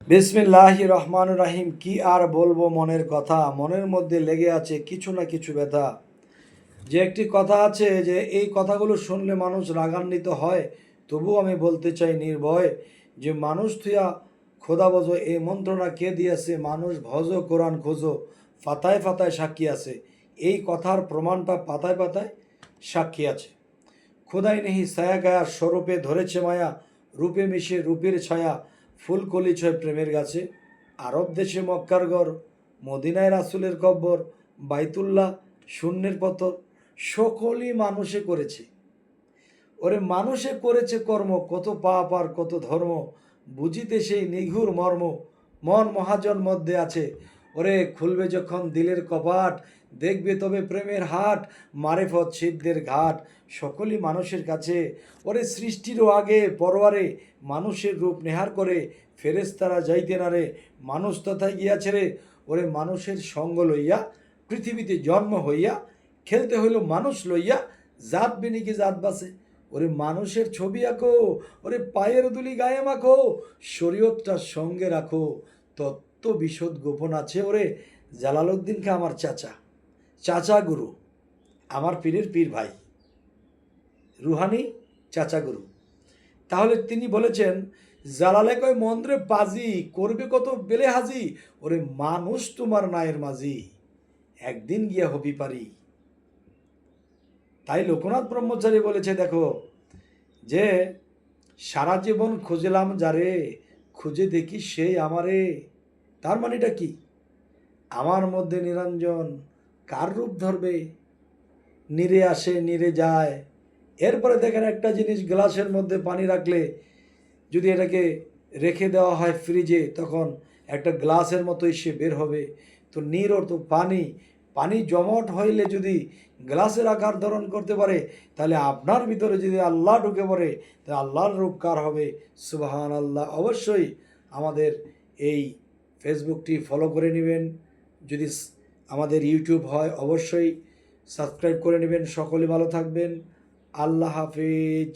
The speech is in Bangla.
বিসমিল্লাহির রহমানির রহিম। কি আর বলবো মনের কথা, মনের মধ্যে লেগে আছে কিছু না কিছু ব্যথা। যে একটি কথা আছে যে এই কথাগুলো শুনলে মানুষ রাগান্বিত হয়, তবু আমি বলতে চাই নির্ভয় যে মানুষ থুয়া খোদা বজো এই মন্ত্রণা কে দিয়েছে, মানুষ ভজ কোরআন খোঁজো, ফাতায় ফাতায় সাক্ষী আছে। এই কথার প্রমাণটা পাতায় পাতায় সাক্ষী আছে। খোদাই নেহি ছায়া গায়া স্বরূপে ধরেছে মায়া, রূপে মিশে রূপের ছায়া, ফুলকলি ছয় প্রেমের গাছে। আরব দেশে মক্কার গড়, মদিনায় রাসুলের কব্বর, বাইতুল্লাহ শূন্যের পথর, সকলই মানুষে করেছে। ওরে মানুষে করেছে কর্ম, কত পাপ আর কত ধর্ম, বুঝিতে সেই নিঘুর মর্ম, মন মহাজন মধ্যে আছে। ওরে খুলবে যখন দিলের কপাট, দেখবে তবে প্রেমের হাট, মারেফত সিদ্ধের ঘাট, সকলই মানুষের কাছে। ওরে সৃষ্টিরও আগে পরওয়ারে মানুষের রূপ নেহার করে, ফেরেশতারা যাইতে না রে, মানুষ তথায় গিয়াছে রে। ওরে মানুষের সঙ্গ লইয়া পৃথিবীতে জন্ম হইয়া, খেলতে হইল মানুষ লইয়া, জাত বিনিকে জাত বাসে। ওরে মানুষের ছবি আঁকো, ওরে পায়ের দুলি গায়ে মাখো, শরীয়তটা সঙ্গে রাখো, তত্ত্ব বিশদ গোপন আছে। ওরে জালালউদ্দিন খা আমার চাচা, চাচা গুরু, আমার পীরের পীর ভাই, রুহানি চাচা গুরু। তাহলে তিনি বলেছেন জালালে কয় মন্দ্রে পাজি, করবে কত বেলে হাজি, ওরে মানুষ তোমার নায়ের মাঝি, একদিন গিয়া হবি পারি। তাই লোকনাথ ব্রহ্মচারী বলেছে দেখো যে সারা জীবন খুঁজলাম যারে, খুঁজে দেখি সেই আমারে। তার মানেটা কি? আমার মধ্যে নিরঞ্জন কার রূপ ধরবে? নিরে আসে নিরে যায়। এরপরে দেখেন একটা জিনিস, গ্লাসের মধ্যে পানি রাখলে যদি এটাকে রেখে দেওয়া হয় ফ্রিজে, তখন একটা গ্লাসের মতোই সে বের হবে। তো নীর অর্থ পানি, পানি জমাট হইলে যদি গ্লাসের আকার ধারণ করতে পারে, তাহলে আপনার ভিতরে যদি আল্লাহ ঢুকে পড়ে, তাহলে আল্লাহর রূপ কার হবে? সুবহান আল্লাহ। অবশ্যই আমাদের এই ফেসবুকটি ফলো করে নেবেন। যদি আমাদের ইউটিউব হয় অবশ্যই সাবস্ক্রাইব করে নেবেন। সকলে ভালো থাকবেন। আল্লাহ হাফিজ।